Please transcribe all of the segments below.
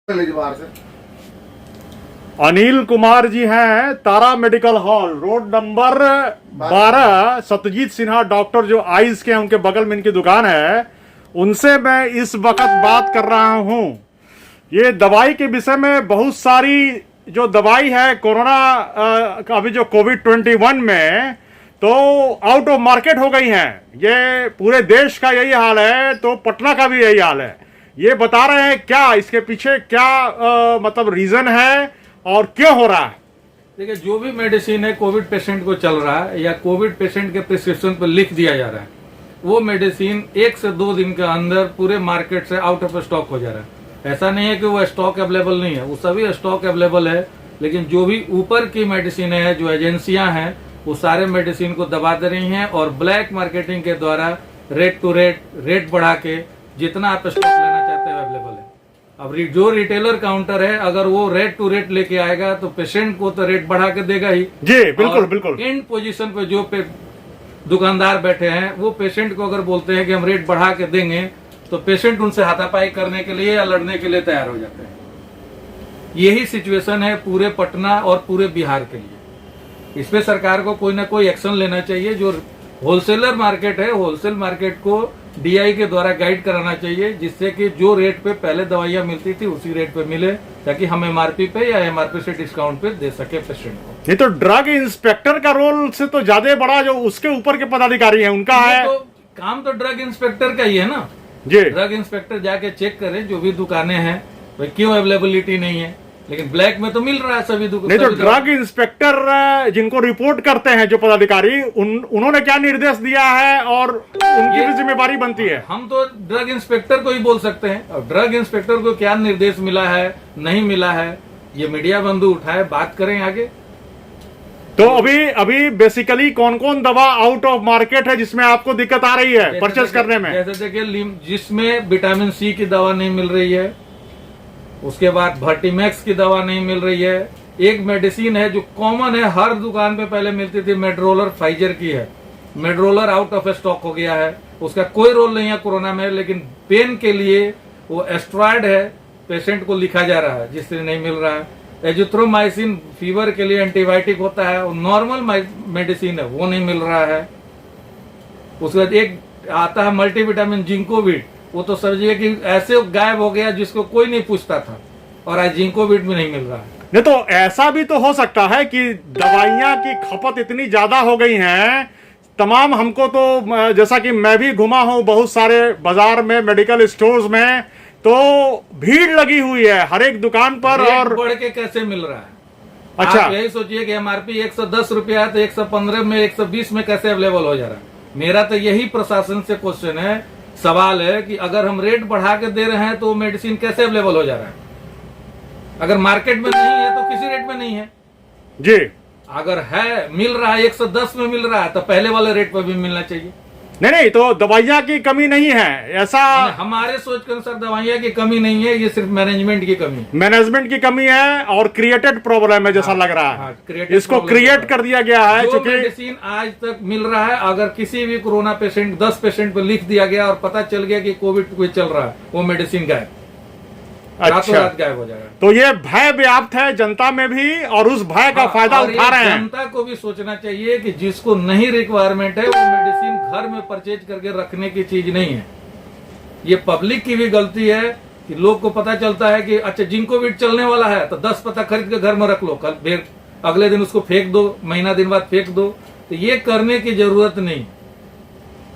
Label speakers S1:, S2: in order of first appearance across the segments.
S1: बाहर से
S2: अनिल कुमार जी हैं, Tara medical hall, road number 12, Satyajit Sinha doctor जो आइज के हैं उनके बगल में इनकी दुकान है। उनसे मैं इस वक्त बात कर रहा हूं। ये दवाई के विषय में बहुत सारी जो दवाई है कोरोना अभी जो कोविड-21 में तो आउट ऑफ मार्केट हो गई हैं। ये पूरे देश का यही हाल है, तो पटना का भी यही हाल है। ये बता रहे हैं क्या इसके पीछे क्या मतलब रीजन है और क्यों हो रहा है।
S3: देखिए, जो भी मेडिसिन है कोविड पेशेंट को चल रहा है या कोविड पेशेंट के प्रिस्क्रिप्शन पर लिख दिया जा रहा है, वो मेडिसिन 1 से 2 दिन के अंदर पूरे मार्केट से आउट ऑफ स्टॉक हो जा रहा है। ऐसा नहीं है कि वो स्टॉक अवेलेबल नहीं है, वो सभी स्टॉक अवेलेबल है। लेकिन जो भी ऊपर की मेडिसिन है, जो एजेंसियां हैं, वो सारे मेडिसिन को दबा दे रही हैं और ब्लैक मार्केटिंग के द्वारा रेट बढ़ा के जितना आप स्टॉक लेना चाहते हैं अवेलेबल है। अब जो रिटेलर काउंटर है, अगर वो रेट टू रेट लेके आएगा तो पेशेंट को तो रेट बढ़ा के देगा ही।
S2: जी बिल्कुल बिल्कुल।
S3: इन पोजीशन पे जो दुकानदार बैठे हैं, वो पेशेंट को अगर बोलते हैं कि हम रेट बढ़ा के देंगे तो पेशेंट उनसे हाथापाई करने के लिए या लड़ने के लिए तैयार हो जाते हैं। यही सिचुएशन है पूरे पटना और पूरे बिहार के लिए। इस पे सरकार को कोई ना कोई एक्शन लेना चाहिए। जो होलसेलर मार्केट है, होलसेल मार्केट को डीआई के द्वारा गाइड कराना चाहिए, जिससे कि जो रेट पे पहले दवाइयां मिलती थी उसी रेट पे मिले, ताकि हम एमआरपी पे या एमआरपी से डिस्काउंट पे दे सके पेशेंट को।
S2: नहीं तो ड्रग इंस्पेक्टर का रोल से तो ज्यादा बड़ा जो उसके ऊपर के पदाधिकारी हैं उनका है।
S3: तो काम तो ड्रग इंस्पेक्टर का ही है ना
S2: जी।
S3: ड्रग इंस्पेक्टर जाके चेक करे जो भी दुकानें हैं भाई क्यों अवेलेबिलिटी नहीं है। लेकिन ब्लैक में तो मिल रहा है सभी दुकान।
S2: नहीं तो ड्रग इंस्पेक्टर जिनको रिपोर्ट करते हैं जो पदाधिकारी उन्होंने क्या निर्देश दिया है और उनकी भी जिम्मेवारी बनती है।
S3: हम तो ड्रग इंस्पेक्टर को ही बोल सकते हैं। और ड्रग इंस्पेक्टर को क्या निर्देश मिला है नहीं मिला है, ये मीडिया बंधु उठाए, बात करें आगे।
S2: तो अभी बेसिकली कौन कौन दवा आउट ऑफ मार्केट है जिसमें आपको दिक्कत आ रही है परचेस करने में?
S3: जैसे देखिए, जिसमें विटामिन सी की दवा नहीं मिल रही है, उसके बाद वर्टिमैक्स की दवा नहीं मिल रही है। एक मेडिसिन है जो कॉमन है, हर दुकान पे पहले मिलती थी, मेड्रोलर, फाइजर की है। मेड्रोलर आउट ऑफ स्टॉक हो गया है, उसका कोई रोल नहीं है कोरोना में। लेकिन पेन के लिए वो एस्ट्रॉयड है, पेशेंट को लिखा जा रहा है, जिससे नहीं मिल रहा है। एजिथ्रोमाइसिन फीवर के लिए एंटीबायोटिक होता है, वो नॉर्मल मेडिसिन है, वो नहीं मिल रहा है। उसके बाद एक आता है मल्टीविटामिन जिंकोविट, वो तो समझिए कि ऐसे गायब हो गया जिसको कोई नहीं पूछता था, और आज जिंकोविट भी नहीं मिल रहा है।
S2: नहीं तो ऐसा भी तो हो सकता है कि दवाइयां की खपत इतनी ज्यादा हो गई हैं तमाम। हमको तो जैसा कि मैं भी घुमा हूं बहुत सारे बाजार में, मेडिकल स्टोर्स में, तो भीड़ लगी हुई है हर एक दुकान पर। और
S3: बढ़ के कैसे मिल रहा है?
S2: अच्छा,
S3: आप यही सोचिए कि एमआरपी 110 रुपया है तो 115 में, 120 में कैसे अवेलेबल हो जा रहा है? मेरा तो यही प्रशासन से क्वेश्चन है, सवाल है कि अगर हम रेट बढ़ा के दे रहे हैं तो मेडिसिन कैसे अवेलेबल हो जा रहा है? अगर मार्केट में नहीं है तो किसी रेट में नहीं है
S2: जी।
S3: अगर है, मिल रहा है 110 में मिल रहा है तो पहले वाले रेट पर भी मिलना चाहिए।
S2: नहीं तो दवाइयां की कमी नहीं है ऐसा।
S3: हमारे सोच के अनुसार दवाइयां की कमी नहीं है, ये सिर्फ मैनेजमेंट की कमी है।
S2: मैनेजमेंट की कमी है और क्रिएटेड प्रॉब्लम है जैसा लग रहा है। इसको क्रिएट कर दिया गया है।
S3: जो मेडिसिन आज तक मिल रहा है, अगर किसी भी कोरोना पेशेंट 10 पेशेंट पर लिख दिया गया और पता चल गया कि कोविड कोई चल रहा है, वो मेडिसिन गायब,
S2: अच्छा
S3: गायब हो जाएगा।
S2: तो ये भय व्याप्त है जनता में भी और उस भय का फायदा उठा रहे हैं।
S3: जनता को भी सोचना चाहिए कि जिसको नहीं रिक्वायरमेंट है वो मेडिसिन घर में परचेज करके रखने की चीज नहीं है। ये पब्लिक की भी गलती है कि लोग को पता चलता है कि अच्छा जिंकोविड चलने वाला है तो 10 पत्ता खरीद के घर में रख लो, कल फिर अगले दिन उसको फेंक दो, महीना दिन बाद फेंक दो। तो ये करने की जरूरत नहीं।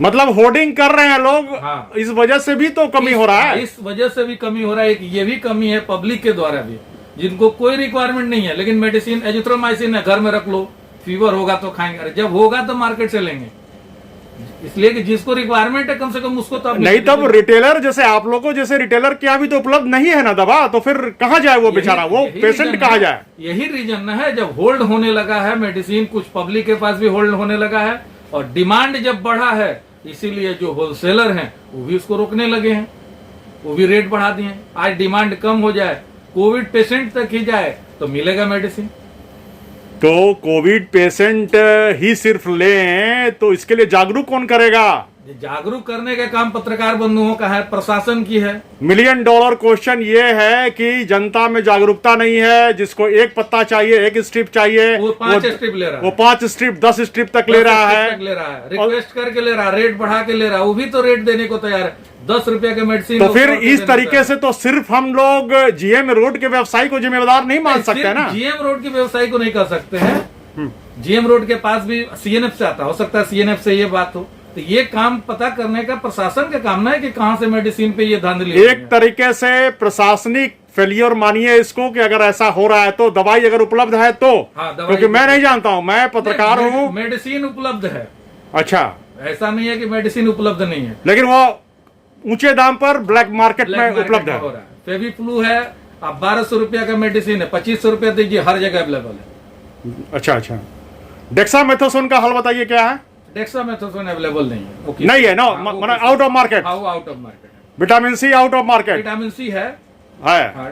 S2: मतलब होर्डिंग कर रहे हैं लोग।
S3: हाँ।
S2: इस वजह से भी तो कमी हो रहा है।
S3: इस वजह से भी कमी हो रहा है। ये भी कमी है पब्लिक के द्वारा भी, जिनको कोई रिक्वायरमेंट नहीं है लेकिन मेडिसिन एजिथ्रोमाइसिन है, घर में रख लो, फीवर होगा तो खाएंगे। अरे जब होगा तो मार्केट से लेंगे। इसलिए कि जिसको रिक्वायरमेंट है कम से कम उसको तो
S2: नहीं, तब रिटेलर जैसे आप लोगों जैसे रिटेलर के यहाँ भी तो उपलब्ध नहीं है ना दवा, तो फिर कहाँ जाए वो बेचारा, वो पेशेंट कहाँ जाए?
S3: यही रीजन है, जब होल्ड होने लगा है मेडिसिन, कुछ पब्लिक के पास भी होल्ड होने लगा है और डिमांड जब बढ़ा है, इसीलिए जो होलसेलर हैं वो भी उसको रोकने लगे हैं, वो भी रेट बढ़ा दिए। आज डिमांड कम हो जाए, कोविड पेशेंट तक ही जाए तो मिलेगा मेडिसिन।
S2: तो कोविड पेशेंट ही सिर्फ लें तो इसके लिए जागरूक कौन करेगा?
S3: ये जागरूक करने का काम पत्रकार बंधुओं का है, प्रशासन की है।
S2: $1 मिलियन क्वेश्चन ये है कि जनता में जागरूकता नहीं है। जिसको एक पत्ता चाहिए, एक स्ट्रिप चाहिए,
S3: वो 5 स्ट्रिप ले रहा है,
S2: वो 5 स्ट्रिप 10 स्ट्रिप तक ले रहा है,
S3: रिक्वेस्ट करके ले रहा है, रेट बढ़ा के ले रहा है, वो भी तो रेट देने को तैयार है। 10 रुपया के मेडिसिन।
S2: तो फिर इस तरीके से तो सिर्फ हम लोग जीएम रोड के व्यवसायी को जिम्मेदार नहीं मान सकते ना।
S3: जीएम रोड के व्यवसायी को नहीं कर सकते हैं। जीएम रोड के पास भी सीएनएफ से आता, हो सकता है सीएनएफ से ये बात हो, तो ये काम पता करने का प्रशासन का काम ना है कि कहां से मेडिसिन पे ये धांधली।
S2: एक तरीके से प्रशासनिक फेलियर मानिए इसको कि अगर ऐसा हो रहा है तो दवाई अगर उपलब्ध है तो।
S3: हाँ,
S2: क्योंकि मैं नहीं जानता हूं, मैं पत्रकार हूं।
S3: मेडिसिन उपलब्ध है।
S2: अच्छा,
S3: ऐसा नहीं है कि मेडिसिन उपलब्ध नहीं है,
S2: लेकिन वो ऊंचे दाम पर ब्लैक मार्केट में उपलब्ध है।
S3: फेवी फ्लू है, आप 1200 रुपया का मेडिसिन है, 2500 रुपया दीजिए, हर जगह अवेलेबल है।
S2: अच्छा अच्छा, डेक्सामेथासोन का हल बताइए क्या है?
S3: डेक्सामेथासोन अवेलेबल नहीं है। ओके,
S2: नहीं है, no, out of market.
S3: Out of market है।
S2: Vitamin C out of market.
S3: Vitamin C है,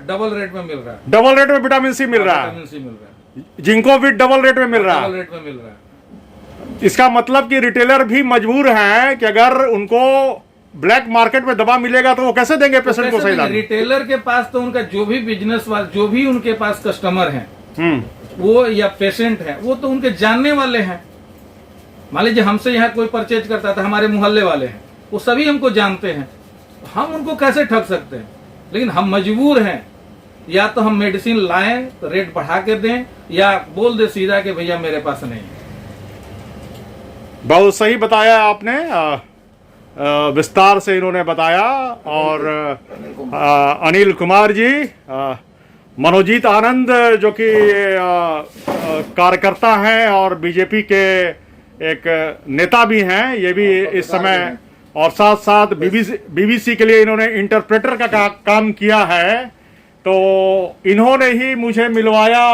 S3: डबल रेट में मिल रहा है।
S2: डबल रेट में विटामिन सी मिल रहा है।
S3: विटामिन सी मिल रहा है।
S2: जिंको भी डबल रेट में मिल रहा है।
S3: डबल रेट में मिल रहा है।
S2: इसका मतलब कि रिटेलर भी मजबूर हैं कि अगर उनको ब्लैक मार्केट में दवा मिलेगा तो वो कैसे देंगे पेशेंट को सही दाम?
S3: रिटेलर के पास तो उनका जो भी बिजनेस वाले, जो भी उनके पास कस्टमर हैं, वो या पेशेंट हैं, वो तो उनके जानने वाले हैं। मान लीजिए हमसे यहाँ कोई परचेज करता था, हमारे मोहल्ले वाले हैं, वो सभी हमको जानते हैं, हम उनको कैसे ठग सकते हैं? लेकिन हम मजबूर हैं, या तो हम मेडिसिन लाएं तो रेट बढ़ा के दें, या बोल दे सीधा कि भैया मेरे पास नहीं है।
S2: बहुत सही बताया आपने, विस्तार से इन्होंने बताया। और अनिल कुमार जी, मनोजीत आनंद जो कि कार्यकर्ता हैं और बीजेपी के एक नेता भी हैं, ये भी इस समय, और साथ साथ बीबीसी के लिए इन्होंने इंटरप्रेटर का काम किया है। तो इन्होंने ही मुझे मिलवाया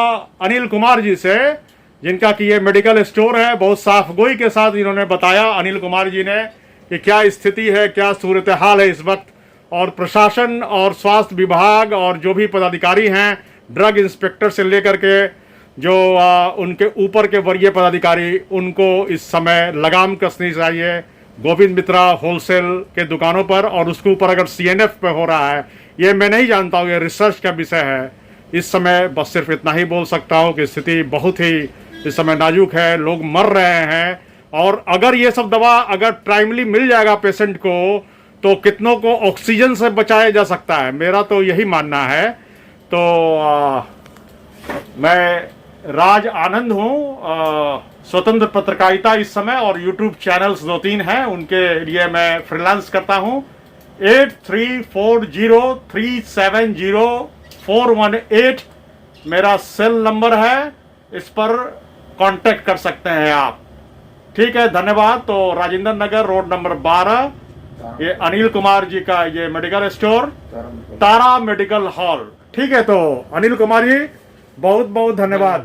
S2: अनिल कुमार जी से, जिनका कि ये मेडिकल स्टोर है। बहुत साफगोई के साथ इन्होंने बताया, अनिल कुमार जी ने, कि क्या स्थिति है, क्या सूरत हाल है इस वक्त। और प्रशासन और स्वास्थ्य विभाग और जो भी पदाधिकारी हैं, ड्रग इंस्पेक्टर से लेकर के जो उनके ऊपर के वरीय पदाधिकारी, उनको इस समय लगाम कसनी चाहिए गोविंद मित्रा होलसेल के दुकानों पर। और उसके ऊपर अगर सीएनएफ पे हो रहा है, ये मैं नहीं जानता हूँ, ये रिसर्च का विषय है। इस समय बस सिर्फ इतना ही बोल सकता हूँ कि स्थिति बहुत ही इस समय नाजुक है, लोग मर रहे हैं। और अगर ये सब दवा अगर टाइमली मिल जाएगा पेशेंट को, तो कितनों को ऑक्सीजन से बचाया जा सकता है, मेरा तो यही मानना है। तो मैं राज आनंद हूँ, स्वतंत्र पत्रकारिता इस समय और यूट्यूब चैनल्स 2-3 हैं, उनके लिए मैं फ्रीलांस करता हूँ। 8340370418 मेरा सेल नंबर है, इस पर कांटेक्ट कर सकते हैं आप। ठीक है, धन्यवाद। तो राजेंद्र नगर रोड नंबर 12, ये अनिल कुमार जी का ये मेडिकल स्टोर, तारा मेडिकल हॉल। ठीक है, तो अनिल कुमार जी बहुत बहुत धन्यवाद।